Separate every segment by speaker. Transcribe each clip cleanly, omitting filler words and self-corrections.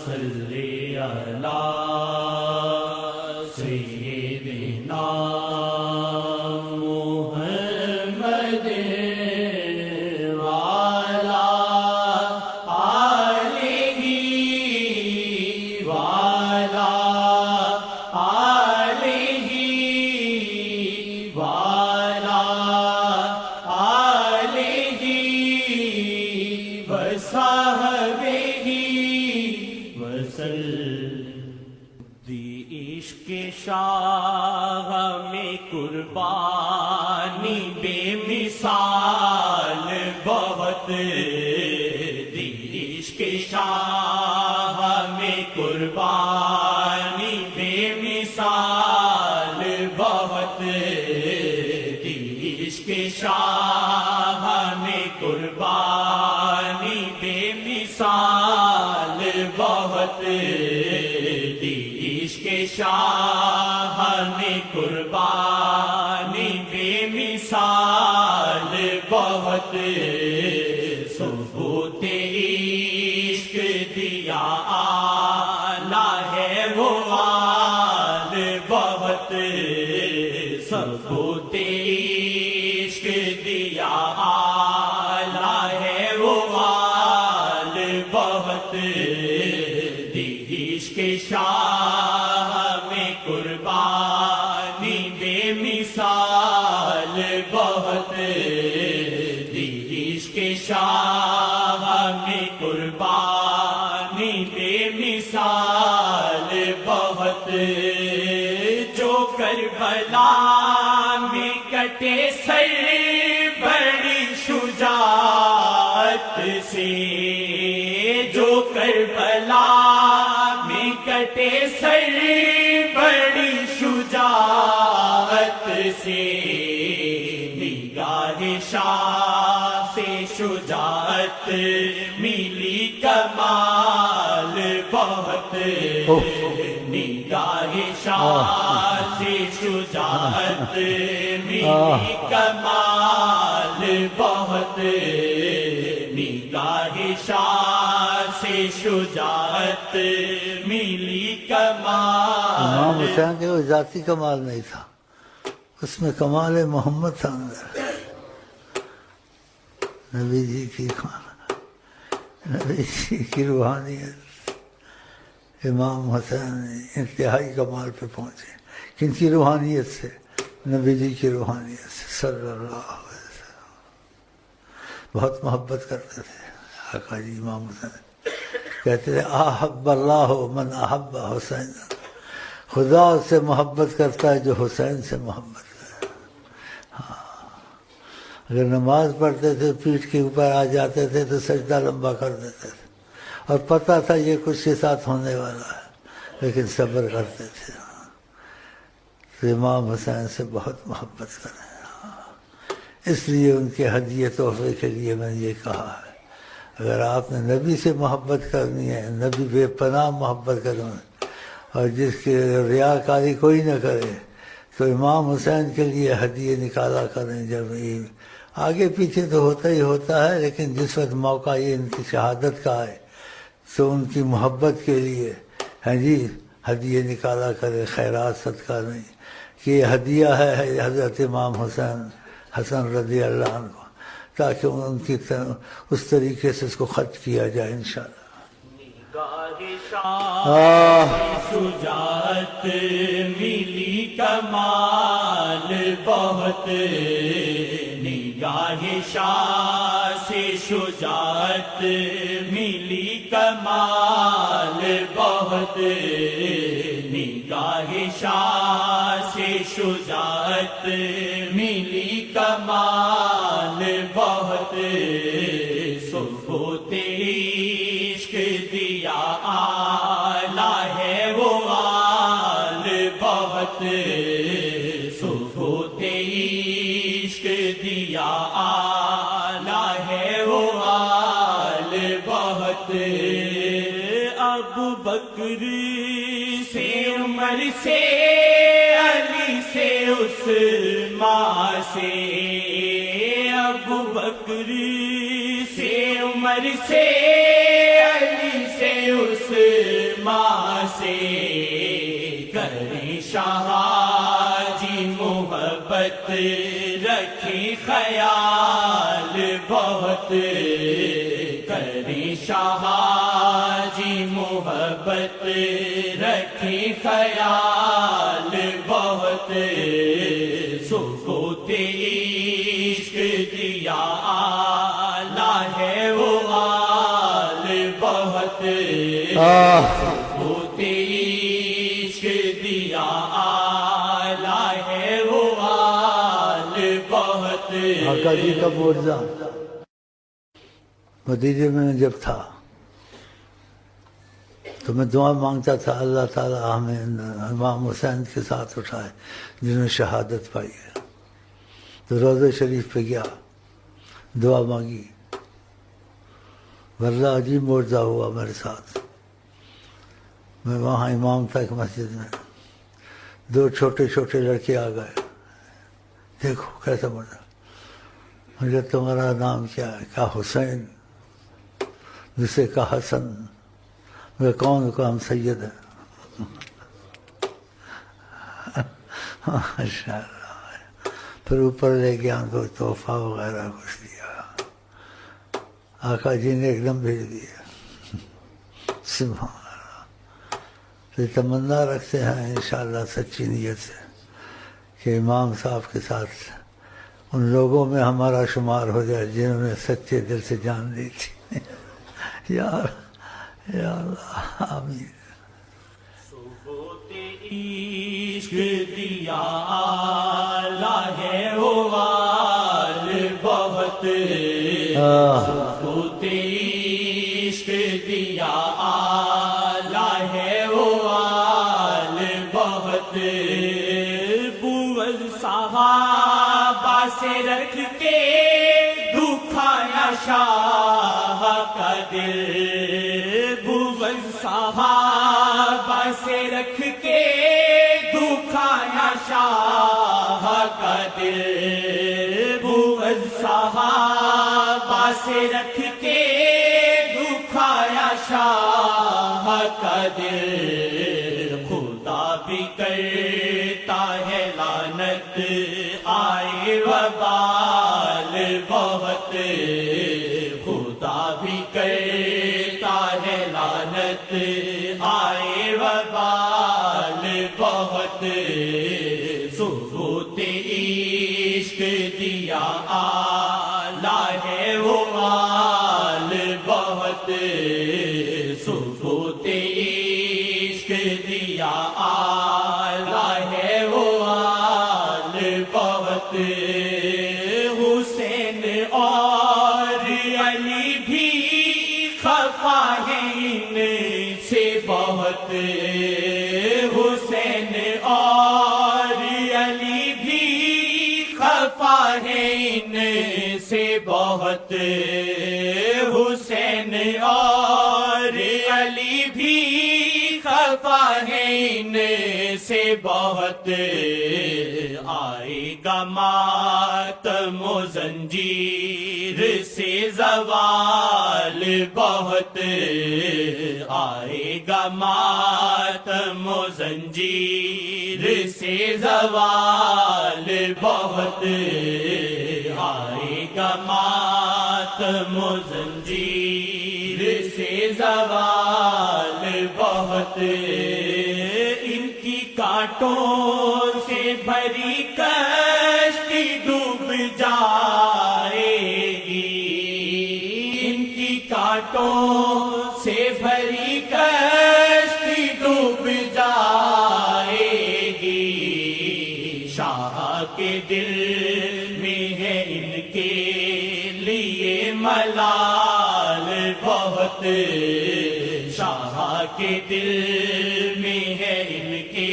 Speaker 1: صلی علی سیدنا محمد وعلی آلہ وعلی آلہ وعلی آلہ وصحبہ وسلم۔ دی عشق شاہ میں قربانی بے مثال بہت، دی عشق شاہ میں قربانی بے مثال بہت، دی عشق شاہ میں قربانی بے مثال بہت، دی عشق شاہ میں قربانی بے مثال بہت، ثبوت عشق دیا آلہ ہے وہ آل بہت، ثبوت عشق دیا آلہ ہے وہ آل بہت، دی عشق شاہ میں قربانی بے مثال بہت، دی عشق شاہ میں قربانی بے مثال بہت، جو کربلا میں کٹے سر بڑی شجاعت سے، جو کربلا میں کٹے سر بڑی شجاعت سے، نگاہ شاہ سے شجاعت ملی کمال بہت، نگاہ شاہ سے شجاعت ملی کمال بہت، نگاہ شاہ سے شجاعت ملی کمال۔
Speaker 2: امام حسین کے وہ ذاتی کمال نہیں تھا، اس میں کمال محمد تھا اندر، نبی جی کی نبی جی کی روحانیت۔ امام حسین انتہائی کمال پہ پہنچے، کن کی روحانیت سے؟ نبی جی کی روحانیت سے صلی اللہ علیہ وسلم۔ بہت محبت کرتے تھے آقا جی امام حسین، کہتے تھے احب اللہ من احب حسین، خدا اس سے محبت کرتا ہے جو حسین سے محبت کرے۔ اگر نماز پڑھتے تھے پیٹھ کے اوپر آ جاتے تھے تو سجدہ لمبا کر دیتے تھے، اور پتہ تھا یہ کچھ کے ساتھ ہونے والا ہے، لیکن صبر کرتے تھے۔ تو امام حسین سے بہت محبت کریں، اس لیے ان کے ہدیے تحفے کے لیے میں نے یہ کہا ہے، اگر آپ نے نبی سے محبت کرنی ہے، نبی بے پناہ محبت کروں، اور جس کی ریاکاری کوئی نہ کرے، تو امام حسین کے لیے ہدیے نکالا کریں۔ جب آگے پیچھے تو ہوتا ہی ہوتا ہے، لیکن جس وقت موقع یہ ان کی شہادت کا ہے تو ان کی محبت کے لیے ہدیے نکالا کرے، خیرات صدقہ نہیں، کہ یہ ہدیہ ہے حضرت امام حسن رضی اللہ عنہ کو، تاکہ ان کی اس طریقے سے اس کو خرچ کیا جائے انشاءاللہ۔
Speaker 1: نگاہ شاہ شجاعت ملی کمال بہت، نگاہ شاہ سے شجاعت ملی کمال بہت، نگاہ شاہ سے شجاعت ملی کمال بہت، ثبوت عشق دیا آلہ ہے وہ آل بہت، ثبوت عشق دیا آلہ ہے وہ آل بہت، ابو بکر سے عمر سے علی سے عثمان سے، ابو بکری سے عمر سے علی سے عثمان سے کریں شاہ جی محبت رکھیں خیال بہت کریں شاہ جی محبت رکھیں خیال بہت سکوت عشق دیا آلہ ہے وہ آل بہت سکوت عشق دیا آلہ ہے وہ آل بہت
Speaker 2: آقا جی کا معجزہ مدینے میں جب تھا تو میں دعا مانگتا تھا اللہ تعالیٰ ہمیں امام حسین کے ساتھ اٹھائے جنہوں نے شہادت پائی ہے. تو روضہ شریف پہ گیا, دعا مانگی, واللہ عجیب معجزہ ہوا میرے ساتھ. میں وہاں امام تھا ایک مسجد میں, دو چھوٹے چھوٹے لڑکے آ گئے, دیکھو کیسا معجزہ. مجھے تمہارا نام کیا ہے؟ کہا حسین. دوسرے کا حسن. میں کون کو ہم سید ہیں. ماشاء اللہ. پھر اوپر لے گیا ان کو تحفہ وغیرہ کچھ دیا. آقا جی نے ایک دم بھیج دیا. سبحان اللہ. تو تمنا رکھتے ہیں انشاءاللہ سچی نیت سے کہ امام صاحب کے ساتھ ان لوگوں میں ہمارا شمار ہو جائے جنہوں نے سچے دل سے جان دی تھی. یا اللہ آمین.
Speaker 1: سکوت عشق دیا آلہ ہے وہ آل بہت سکوت عشق دیا آلہ ہے وہ آل بہت بوز صحابہ سے رکھ کے دکھایا شاہ کا دل. بوز صحابہ سے رکھ کے دکھایا شاہ کا دل. بوز صحابہ سے رکھ کے دکھایا شاہ کا دل. خدا بھی کرتا ہے لعنت آئے وبال بہت. خدا بھی کرتا ہے لعنت آئے وبال بہت. سکوت عشق دیا آلہ ہے وہ آل بہت. سکوت عشق دیا آلہ ہے وہ آل بہت. حسین اور علی بھی خفا ہیں ان سے بہت. حسین اور علی بھی خفا ہیں ان سے بہت. حسین اور علی بھی خفا ہیں ان سے بہت. آئے گا ماتم و زنجیر سے زوال بہت. آئے گا ماتم و زنجیر سے زوال بہت. آئے گا ماتم و زنجیر سے زوال بہت. ان کی کانٹوں سے بھری کشتی ڈوب جائے گی. ان کی کانٹوں سے بھری کشتی ڈوب جائے گی. شاہ کے دل میں ہے ان کے لیے ملال بہت. شاہ کے دل میں ہے ان کے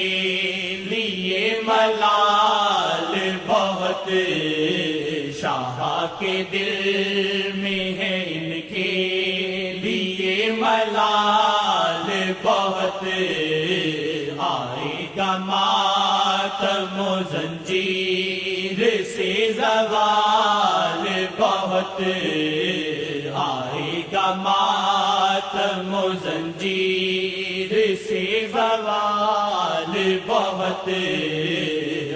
Speaker 1: لیے ملال بہت. شاہ کے دل میں ہے ان کے لیے ملال بہت. آئے گا ماتم و زنجیر سے زوال بہت آئے گا ماتم و زنجیر سے زوال بہت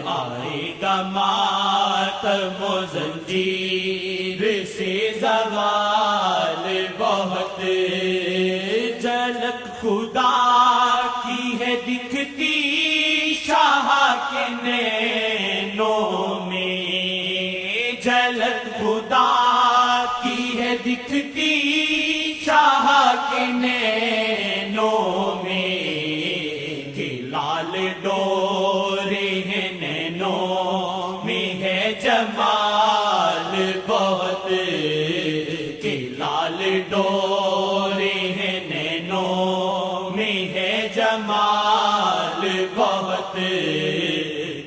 Speaker 1: آئے گا ماتم و زنجیر سے زوال بہت جھلک خدا کی ہے دکھتی شاہ کے نینوں میں جھلک خدا کی ہے دکھتی شاہ کے نینوں میں کہ لال ڈورے ہیں نینوں میں ہے جمال بہت کہ لال ڈورے ہیں نینوں میں ہے جمال بہت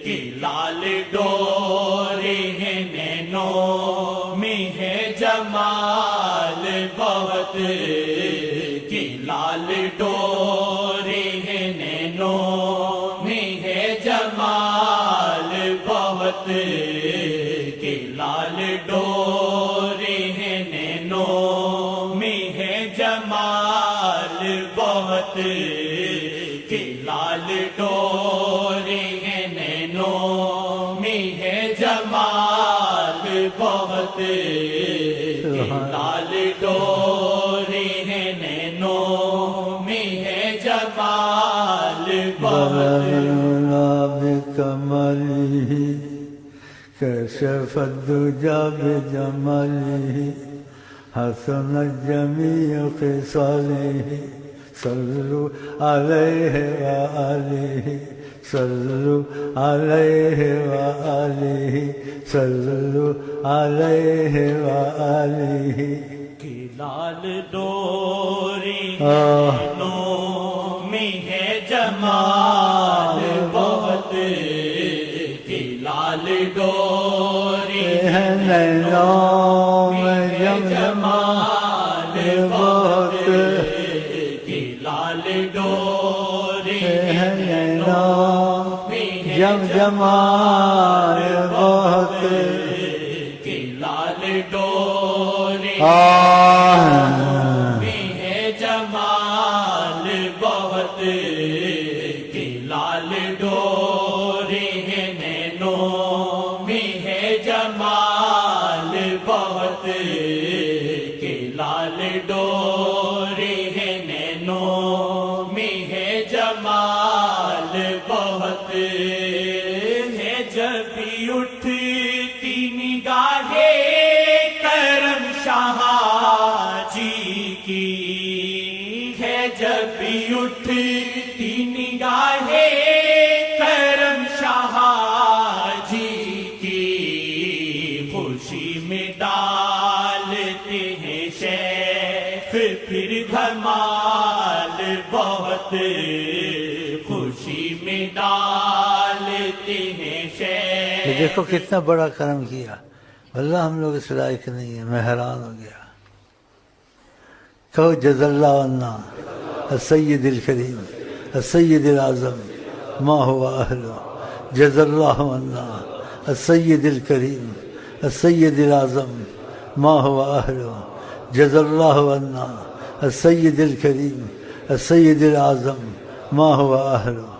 Speaker 1: کہ لال ڈورے ہیں نینوں میں ہے جمال بہت کہ لال ڈورے ہیں نینوں میں ہے جمال بہت کہ لال ڈورے ہیں نینوں میں ہے جمال بہت کہ لال ڈورے ہیں نینوں میں ہے جمال بہت کہ لال ڈورے ہیں نینوں میں ہے جمال بہت
Speaker 2: بكماله كشف الدجى بجماله حسن الجميع خصاله صلوا عليه وآله صلوا عليه وآله صلوا عليه وآله
Speaker 1: کہ لال ڈورے نینوں میں ہے جمال بہت کہ لال ڈورے
Speaker 2: نینوں میں جمال بہت
Speaker 1: کہ لال ڈورے
Speaker 2: نینوں جمال بہت
Speaker 1: کہ لال ڈورے میں ہے جمال بہت کہ لال ڈورے ہیں نینوں میں ہے جمال بہت کہ لال ڈورے ہیں نینوں میں ہے جمال بہت ہے جب بھی اٹھتی نگاہیں کرم شاہ جی کی ہے جب بھی اٹھتی نگاہیں کرم شاہ جی کی خوشی میں ڈالتے ہیں شیخ پھر دھمال بہت خوشی میں ڈالتے ہیں شیخ
Speaker 2: دیکھو کتنا بڑا کرم کیا اللہ ہم لوگ اس لائق نہیں ہے میں حیران ہو گیا کہو جزا اللہ عنا السید الکریم السید الاعظم ما هو اہلہ جزا اللہ عنا السید الکریم السید الاعظم ما هو اہلہ جزا اللہ عنا السید الکریم السید الاعظم ما هو اہلہ